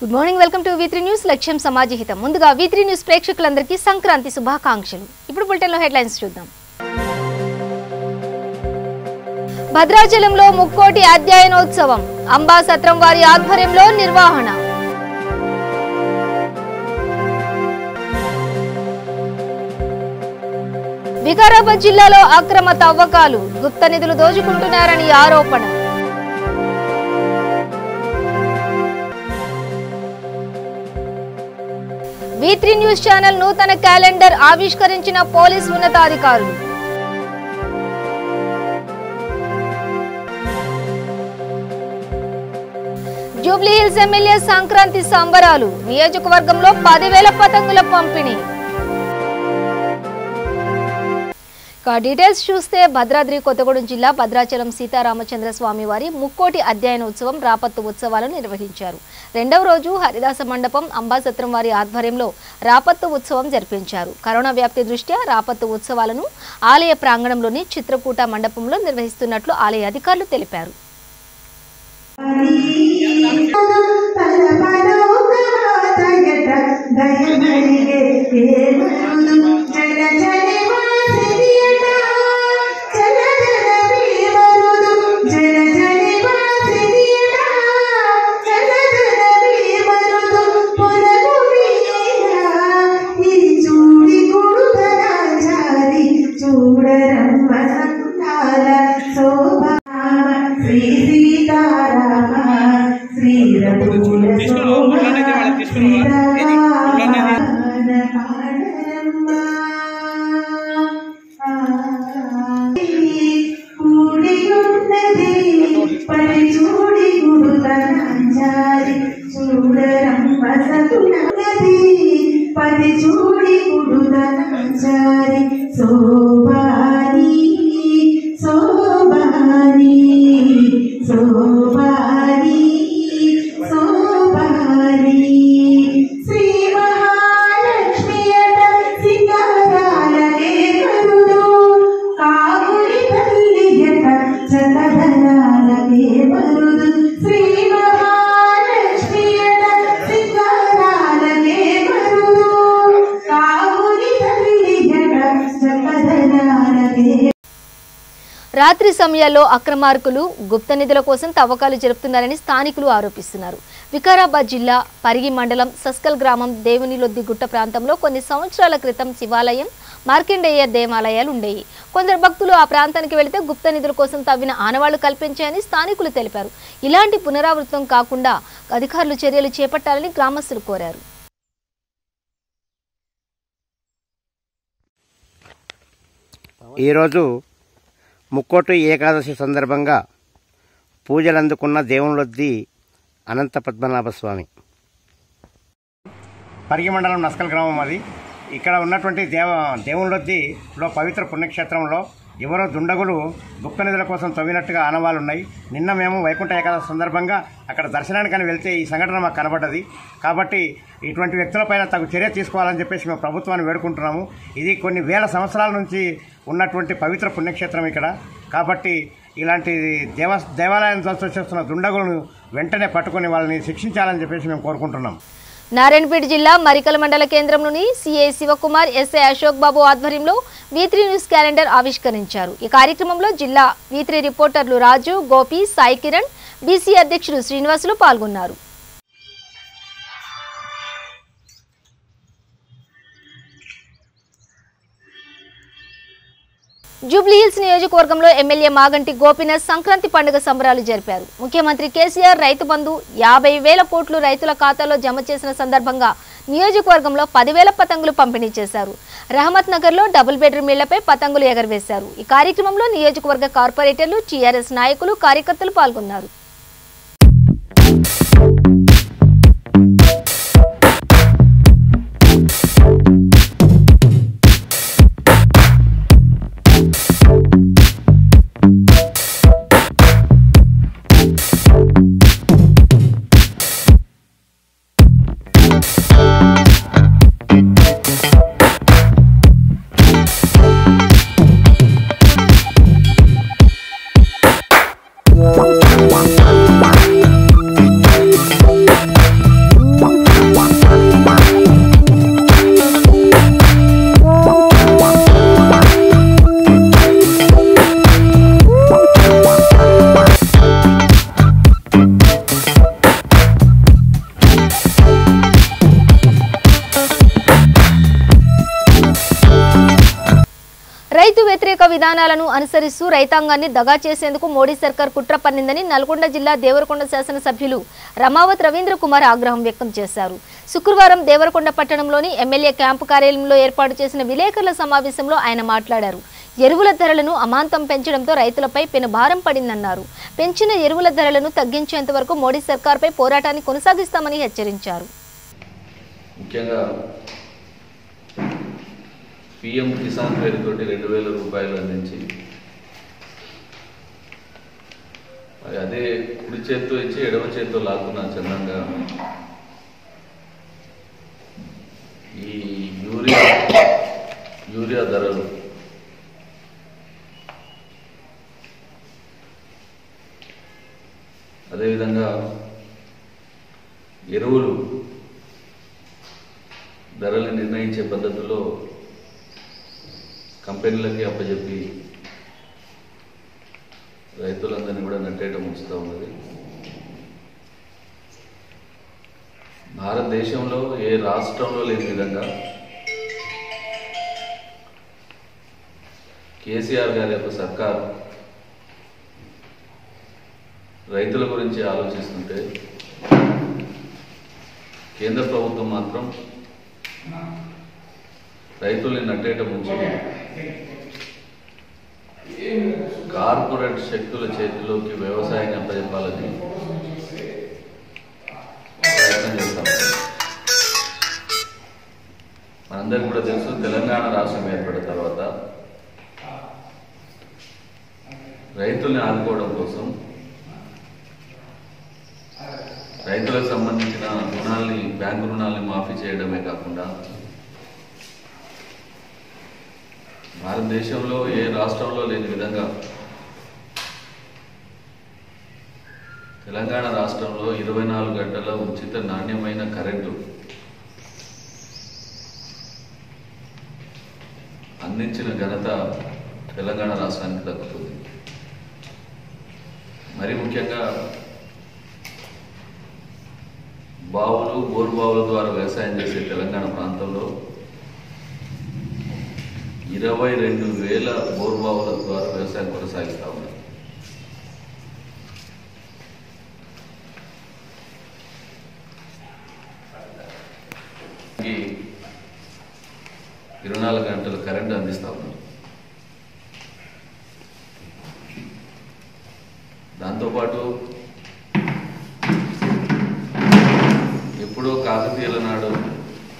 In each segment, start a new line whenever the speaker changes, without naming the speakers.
Good morning, welcome to V3 news. లక్ష్యం సమాజహితం. ముందుగా V3 news ప్రేక్షకులందరికీ సంక్రాంతి శుభాకాంక్షలు. ఇప్పుడు బులెటిన్లో హెడ్లైన్స్ చూద్దాం. భద్రాచలంలో ముక్కోటి అధ్యయనోత్సవం, అంబాసత్రం వారి ఆధ్వర్యంలో నిర్వహణ. వికారాబాద్ జిల్లాలో అక్రమ తవ్వకాలు, గుప్త నిధులు దోచుకుంటున్నారని ఆరోపణ. V3 న్యూస్ ఛానల్ నూతన క్యాలెండర్ ఆవిష్కరించిన పోలీస్ ఉన్నతాధికారులు. జూబ్లీహిల్స్ ఎమ్మెల్యే సంక్రాంతి సంబరాలు, నియోజకవర్గంలో 10,000 పతంగుల పంపిణీ. డీటెయిల్స్ చూస్తే భద్రాద్రి కొత్తగూడెం జిల్లా భద్రాచలం సీతారామచంద్ర స్వామి వారి ముక్కోటి అధ్యయనోత్సవం రాపత్తు ఉత్సవాలను నిర్వహించారు. రెండవ రోజు హరిదాస మండపం అంబాసత్రం వారి ఆధ్వర్యంలో రాపత్తు ఉత్సవం జరిపించారు. కరోనా వ్యాప్తి దృష్ట్యా రాపత్తు ఉత్సవాలను ఆలయ ప్రాంగణంలోని చిత్రకూట మండపంలో నిర్వహిస్తున్నట్లు ఆలయ అధికారులు తెలిపారు. రాత్రి సమయాల్లో అక్రమార్కులు గుప్త నిధుల కోసం తవ్వకాలు జరుపుతున్నారని స్థానికులు ఆరోపిస్తున్నారు. వికారాబాద్ జిల్లా పరిగి మండలం సస్కల్ గ్రామం దేవునిలొద్ది గుట్ట ప్రాంతంలో కొన్ని సంవత్సరాల క్రితం శివాలయం, మార్కండేయ దేవాలయాలు ఉండేవి. కొందరు భక్తులు ఆ ప్రాంతానికి వెళితే గుప్త నిధుల కోసం తవ్విన ఆనవాళ్లు కల్పించాయని స్థానికులు తెలిపారు. ఇలాంటి పునరావృతం కాకుండా అధికారులు చర్యలు చేపట్టాలని గ్రామస్తులు కోరారు.
ఈరోజు ముక్కోటి ఏకాదశి సందర్భంగా పూజలు అందుకున్న దేవునిలొద్ది అనంత పద్మనాభ స్వామి. పరిగి మండలం నస్కల్ గ్రామం అది. ఇక్కడ ఉన్నటువంటి దేవునిలొద్దిలో పవిత్ర పుణ్యక్షేత్రంలో ఎవరో దుండగులు గుప్త నిధుల కోసం తవ్వినట్టుగా ఆనవాళ్ళు ఉన్నాయి. నిన్న మేము వైకుంఠ ఏకాదశి సందర్భంగా అక్కడ దర్శనానికని వెళ్తే ఈ సంఘటన మాకు కనబడ్డది. కాబట్టి ఇటువంటి వ్యక్తులపైన తగు చర్య తీసుకోవాలని చెప్పేసి మేము ప్రభుత్వాన్ని వేడుకుంటున్నాము. ఇది కొన్ని వేల సంవత్సరాల నుంచి ఉన్నటువంటి పవిత్ర పుణ్యక్షేత్రం ఇక్కడ. కాబట్టి ఇలాంటి దేవాలయం చేస్తున్న దుండగులను వెంటనే పట్టుకొని వాళ్ళని శిక్షించాలని చెప్పేసి మేము కోరుకుంటున్నాం.
నారాయణపేట జిల్లా మరికల మండల కేంద్రంలోని సిఐ శివకుమార్, ఎస్ఐ అశోక్ బాబు ఆధ్వర్యంలో V3 న్యూస్ క్యాలెండర్ ఆవిష్కరించారు. ఈ కార్యక్రమంలో జిల్లా V3 రిపోర్టర్లు రాజు, గోపి, సాయి కిరణ్, బీసీ అధ్యక్షుడు శ్రీనివాసులు పాల్గొన్నారు. జూబ్లీహిల్స్ నియోజకవర్గంలో ఎమ్మెల్యే మాగంటి గోపీనాథ్ సంక్రాంతి పండుగ సంబరాలు జరిపారు. ముఖ్యమంత్రి కేసీఆర్ రైతు బంధు 50,000 కోట్లు రైతుల ఖాతాలో జమ చేసిన సందర్భంగా నియోజకవర్గంలో 10,000 పతంగులు పంపిణీ చేశారు. రహమత్ నగర్ లో డబుల్ బెడ్రూమ్ ఇళ్లపై పతంగులు ఎగరవేశారు. ఈ కార్యక్రమంలో నియోజకవర్గ కార్పొరేటర్లు, టీఆర్ఎస్ నాయకులు, కార్యకర్తలు పాల్గొన్నారు.
Wow.
వ్యతిరేక విధానాలను అనుసరిస్తూ రైతాంగాన్ని దగా చేసేందుకు మోడీ సర్కార్ కుట్ర పన్నిందని నల్గొండ జిల్లా దేవరకొండ శాసనసభ్యులు రమావత్ రవీంద్ర కుమార్ ఆగ్రహం వ్యక్తం చేశారు. శుక్రవారం దేవరకొండ పట్టణంలోని ఎమ్మెల్యే క్యాంపు కార్యాలయంలో ఏర్పాటు చేసిన విలేకరుల సమావేశంలో ఆయన మాట్లాడారు. ఎరువుల ధరలను అమాంతం పెంచడంతో రైతులపై పెనుభారం పడిందన్నారు. పెంచిన ఎరువుల ధరలను తగ్గించేంత వరకు మోడీ సర్కార్పై పోరాటాన్ని కొనసాగిస్తామని హెచ్చరించారు.
ముఖ్యంగా పీఎం కిసాన్ పేరుతోటి 2000 రూపాయలు అందించి మరి అదే కుడి చేత్తో ఇచ్చి ఎడమ చేత్తో లాక్కున్న చందంగా ఈ యూరియా ధరలు అదేవిధంగా ఎరువులు ధరలు నిర్ణయించే పద్ధతిలో కంపెనీలకి అప్పచెప్పి రైతులందరినీ కూడా నట్టేయడం వస్తూ ఉన్నది. భారతదేశంలో ఏ రాష్ట్రంలో లేని విధంగా కేసీఆర్ గారి యొక్క సర్కార్ రైతుల గురించి ఆలోచిస్తుంటే కేంద్ర ప్రభుత్వం మాత్రం రైతుల్ని నట్టేయటం నుంచి కార్పొరేట్ శక్తుల చేతిలోకి వ్యవసాయాన్ని అప్పచెప్పాలని ప్రయత్నం చేస్తాం. మనందరికీ కూడా తెలుసు, తెలంగాణ రాష్ట్రం ఏర్పడిన తర్వాత రైతుల్ని ఆదుకోవడం కోసం రైతులకు సంబంధించిన రుణాల్ని, బ్యాంకు రుణాలని మాఫీ చేయడమే కాకుండా భారతదేశంలో ఏ రాష్ట్రంలో లేని విధంగా తెలంగాణ రాష్ట్రంలో 24 గంటల ఉచిత నాణ్యమైన కరెంటు అందించిన ఘనత తెలంగాణ రాష్ట్రానికి దక్కుతుంది. మరి ముఖ్యంగా బావులు, బోరుబావుల ద్వారా వ్యవసాయం చేసే తెలంగాణ ప్రాంతంలో 22,000 బోరుబావుల ద్వారా వ్యవసాయం కొనసాగిస్తూ ఉన్నారు. ఈ 24 గంటల కరెంటు అందిస్తూ ఉన్నారు. దాంతోపాటు ఎప్పుడో కాకతీయుల నాడు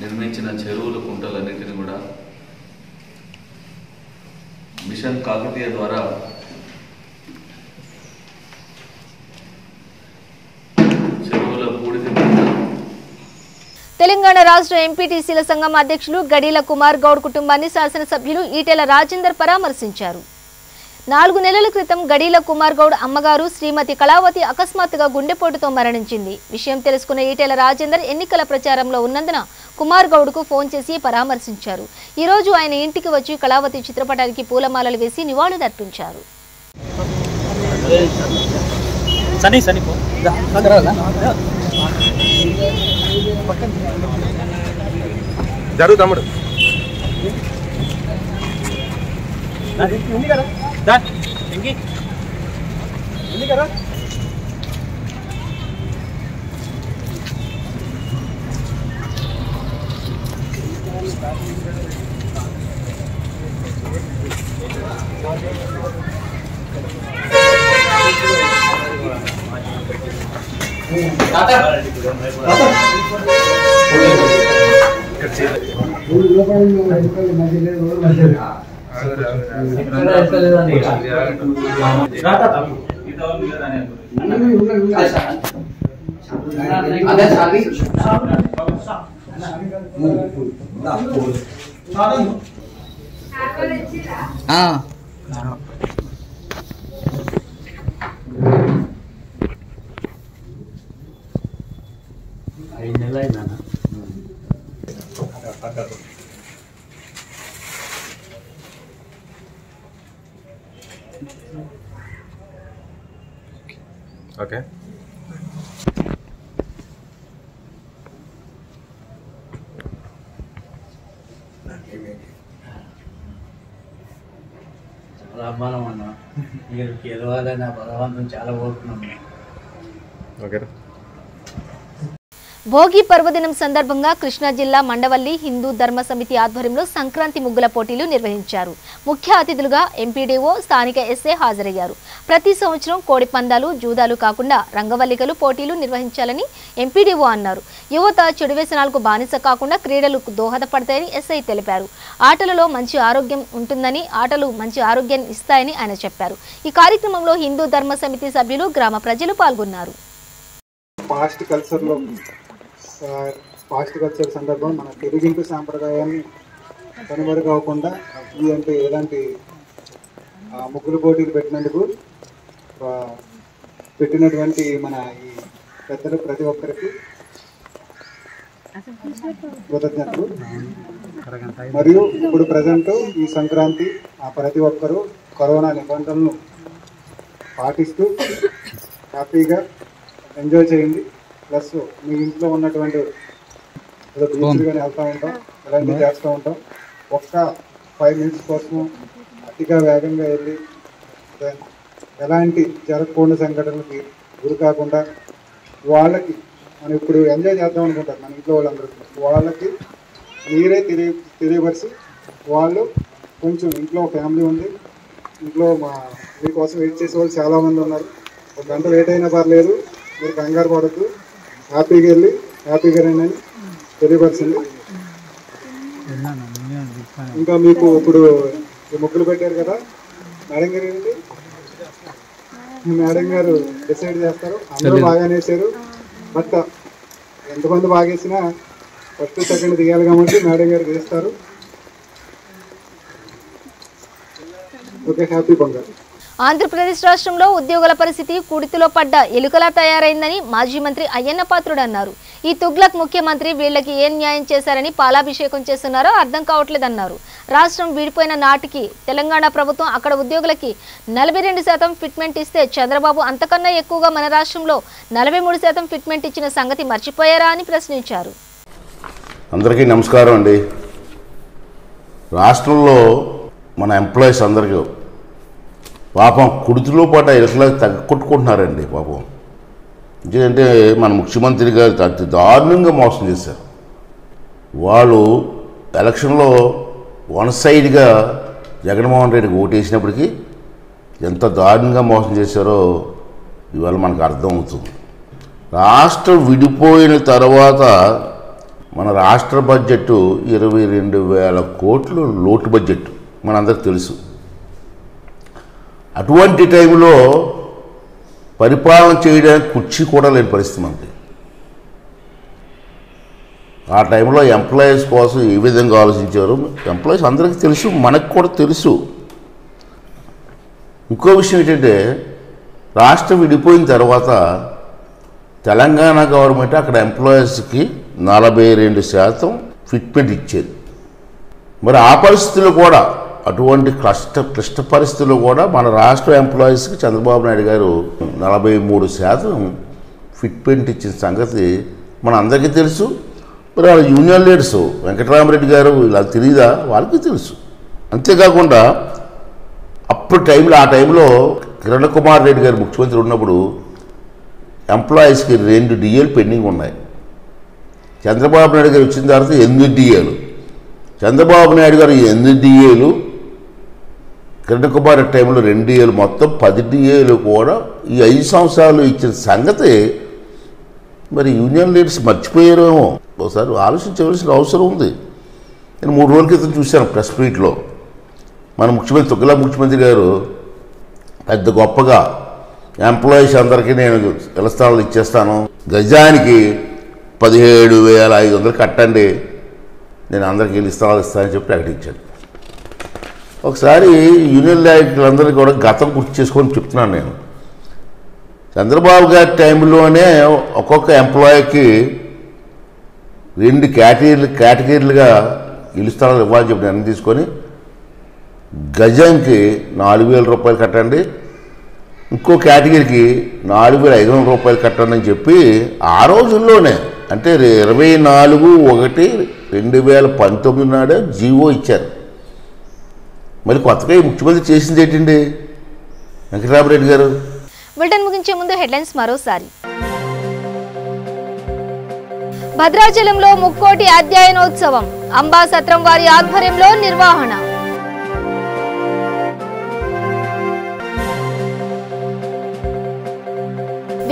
నిర్మించిన చెరువులు, కుంటలన్నింటినీ కూడా మిషన్ కాకతీయ ద్వారా చెరువుల పూడితి.
తెలంగాణ రాష్ట్ర ఎంపీటీసీల సంఘం అధ్యక్షులు గడీల కుమార్ గౌడ్ కుటుంబాన్ని శాసనసభ్యులు ఈటెల రాజేందర్ పరామర్శించారు. 4 నెలల క్రితం గడీల కుమార్ గౌడ్ అమ్మగారు శ్రీమతి కళావతి అకస్మాత్తుగా గుండెపోటుతో మరణించింది. విషయం తెలుసుకున్న ఈటెల రాజేందర్ ఎన్నికల ప్రచారంలో ఉన్నందున కుమార్ గౌడ్కు ఫోన్ చేసి పరామర్శించారు. ఈ రోజు ఆయన ఇంటికి వచ్చి కళావతి చిత్రపటానికి పూలమాలలు వేసి నివాళులర్పించారు.
Okay. రాబానం అన్న మీరు గెలవాలని భగవంతుని చాలా కోరుకున్నాం.
భోగి పర్వదినం సందర్భంగా కృష్ణా జిల్లా మండవల్లి హిందూ ధర్మ సమితి ఆధ్వర్యంలో సంక్రాంతి ముగ్గుల పోటీలు నిర్వహించారు. ముఖ్య అతిథులుగా ఎంపీడీఓ, స్థానిక ఎస్ఏ హాజరయ్యారు. ప్రతి సంవత్సరం కోడి పందాలు, జూదాలు కాకుండా రంగవల్లికలు పోటీలు నిర్వహించాలని ఎంపీడీఓ అన్నారు. యువత చెడు వ్యసనాలకు బానిస కాకుండా క్రీడలకు దోహదపడతాయని ఎస్ఐ తెలిపారు. ఆటలలో మంచి ఆరోగ్యం ఉంటుందని, ఆటలు మంచి ఆరోగ్యాన్ని ఇస్తాయని ఆయన చెప్పారు. ఈ కార్యక్రమంలో హిందూ ధర్మ సమితి సభ్యులు, గ్రామ ప్రజలు పాల్గొన్నారు.
పాస్ట్ కల్చర్ సందర్భం మన తెలుగింపు సాంప్రదాయాన్ని కనుమరుగవకుండా ఈ అంటే ఎలాంటి ముగ్గులు పోటీలు పెట్టినటువంటి మన ఈ పెద్దలు ప్రతి ఒక్కరికి కృతజ్ఞతలు. మరియు ఇప్పుడు ప్రజెంట్ ఈ సంక్రాంతి ప్రతి ఒక్కరూ కరోనా నిబంధనలను పాటిస్తూ హ్యాపీగా ఎంజాయ్ చేయండి. ప్లస్ మీ ఇంట్లో ఉన్నటువంటి బీచ్లు కానీ వెళ్తూ ఉంటాం, ఇలాంటివి చేస్తూ ఉంటాం. ఒక్క 5 minutes కోసం అతిగా వేగంగా వెళ్ళి ఎలాంటి జరగకుండా సంఘటనలకి గురి కాకుండా వాళ్ళకి మనం ఇప్పుడు ఎంజాయ్ చేద్దాం అనుకుంటారు మన ఇంట్లో వాళ్ళందరూ, వాళ్ళకి మీరే తెలియపరిచి వాళ్ళు కొంచెం ఇంట్లో ఫ్యామిలీ ఉంది, ఇంట్లో మీకోసం వెయిట్ చేసే వాళ్ళు చాలామంది ఉన్నారు, 1 గంట వెయిట్ అయినా పర్లేదు, మీరు కంగారు పడద్దు, హ్యాపీగా వెళ్ళి హ్యాపీగా రండి అని తెలియపరిచింది. ఇంకా మీకు ఇప్పుడు ముగ్గులు పెట్టారు కదా, మేడం గారు డిసైడ్ చేస్తారు. అందరూ బాగానే వేసారు, బట్ ఎంతమంది బాగా వేసినా ఫస్ట్ సెకండ్ దిగాలి కాబట్టి మేడం గారు వేస్తారు. Okay, happy pongal.
ఆంధ్రప్రదేశ్ రాష్ట్రంలో ఉద్యోగుల పరిస్థితి కుడితిలో పడ్డ ఎలుకలా తయారైందని మాజీ మంత్రి అయ్యన్న పాత్రుడు అన్నారు. ఈ తుగ్లక్ ముఖ్యమంత్రి వీళ్లకి ఏం న్యాయం చేశారని పాలాభిషేకం చేస్తున్నారో అర్థం కావట్లేదన్నారు. రాష్ట్రం విడిపోయిన నాటికి తెలంగాణ ప్రభుత్వం అక్కడ ఉద్యోగులకి 42% ఫిట్మెంట్ ఇస్తే చంద్రబాబు అంతకన్నా ఎక్కువగా మన రాష్ట్రంలో 43% ఫిట్మెంట్ ఇచ్చిన సంగతి మర్చిపోయారా అని ప్రశ్నించారు.
అందరికీ నమస్కారం అండి. రాష్ట్రంలో మన ఎంప్లాయీస్ అందరికీ పాపం కుడితిలో పాటు ఎలకలకు తగ్గొట్టుకుంటున్నారండి పాపం. ఎందుకంటే మన ముఖ్యమంత్రి గారు అతి దారుణంగా మోసం చేశారు. వాళ్ళు ఎలక్షన్లో 1 సైడ్గా జగన్మోహన్ రెడ్డికి ఓటేసినప్పటికీ ఎంత దారుణంగా మోసం చేశారో ఇవాళ మనకు అర్థమవుతుంది. రాష్ట్రం విడిపోయిన తర్వాత మన రాష్ట్ర బడ్జెట్ 22,000 కోట్లు లోటు బడ్జెట్ మనందరికి తెలుసు. అటువంటి టైంలో పరిపాలన చేయడానికి కుర్చీ కూడా లేని పరిస్థితి మనకి. ఆ టైంలో ఎంప్లాయీస్ కోసం ఏ విధంగా ఆలోచించారు ఎంప్లాయీస్ అందరికీ తెలుసు, మనకు కూడా తెలుసు. ఇంకో విషయం ఏంటంటే రాష్ట్రం విడిపోయిన తర్వాత తెలంగాణ గవర్నమెంట్ అక్కడ ఎంప్లాయీస్కి 42% ఫిట్మెంట్ ఇచ్చేది. మరి ఆ పరిస్థితుల్లో కూడా అటువంటి క్లిష్ట పరిస్థితుల్లో కూడా మన రాష్ట్ర ఎంప్లాయీస్కి చంద్రబాబు నాయుడు గారు 43% ఫిట్మెంట్ ఇచ్చిన సంగతి మన అందరికీ తెలుసు. మరి వాళ్ళ యూనియన్ లీడర్స్ వెంకటరామరెడ్డి గారు ఇలా తెలియదా, వాళ్ళకి తెలుసు. అంతేకాకుండా ఆ టైంలో కిరణ్ కుమార్ రెడ్డి గారు ముఖ్యమంత్రి ఉన్నప్పుడు ఎంప్లాయీస్కి 2 DAలు పెండింగ్ ఉన్నాయి. చంద్రబాబు నాయుడు గారు వచ్చిన తర్వాత 8 DAలు. చంద్రబాబు నాయుడు గారు 8 DAలు, కిరణ్ కుమార్ రెడ్డి టైంలో 2 DAలు, మొత్తం 10 DAలు కూడా ఈ 5 సంవత్సరాలు ఇచ్చిన సంగతి మరి యూనియన్ లీడర్స్ మర్చిపోయారేమో. ఒకసారి ఆలోచించవలసిన అవసరం ఉంది. నేను 3 రోజుల క్రితం చూశాను ప్రెస్ మీట్లో మన తుగ్లక్ ముఖ్యమంత్రి గారు పెద్ద గొప్పగా ఎంప్లాయీస్ అందరికీ నేను ఇళ్ల స్థలాలు ఇచ్చేస్తాను, గజానికి 17,500 కట్టండి, నేను అందరికీ ఇళ్ల స్థలాలు ఇస్తానని చెప్పి ప్రకటించాను. ఒకసారి యూనియన్ నాయకులందరికీ కూడా గతం గుర్తు చేసుకొని చెప్తున్నాను నేను. చంద్రబాబు గారి టైంలోనే ఒక్కొక్క ఎంప్లాయీకి 2 కేటగిరీలుగా ఇళ్ల స్థలాలు ఇవ్వాలని చెప్పి నిర్ణయం తీసుకొని గజంకి 4,000 రూపాయలు కట్టండి, ఇంకో కేటగిరీకి 4,500 రూపాయలు కట్టండి అని చెప్పి ఆ రోజుల్లోనే అంటే 24/1/2019 నాడే జీవో ఇచ్చారు. మరి కొత్తగా ఈ ముఖ్యమంత్రి చేసింది ఏంటండి వెంకటరామరెడ్డి గారు?
బులెటిన్ ముగించే ముందు హెడ్లైన్స్ మరోసారి. భద్రాచలంలో ముక్కోటి అధ్యయనోత్సవం, అంబాసత్రం వారి ఆధ్వర్యంలో నిర్వహణ.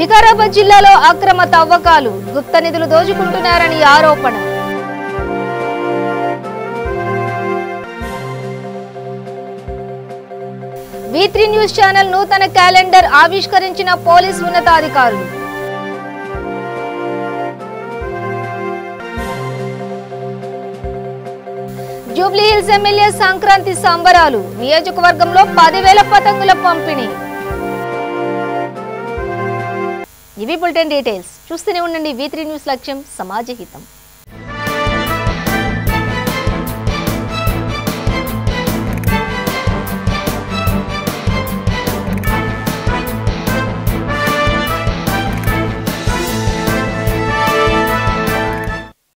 వికారాబాద్ జిల్లాలో అక్రమ తవ్వకాలు, గుప్త నిధులు దోచుకుంటున్నారని ఆరోపణ. V3 న్యూస్ ఛానల్ నూతన క్యాలెండర్ ఆవిష్కరించిన పోలీస్ ఉన్నతాధికారులు. జూబ్లీహిల్స్ ఎమ్మెల్యే సంక్రాంతి సంబరాలు, నియోజకవర్గంలో 10,000 పతంగుల పంపిణీ. ఇవి బులెటిన్ డీటెయిల్స్. చూస్తూనే ఉండండి V3 న్యూస్, లక్ష్యం సమాజ హితం.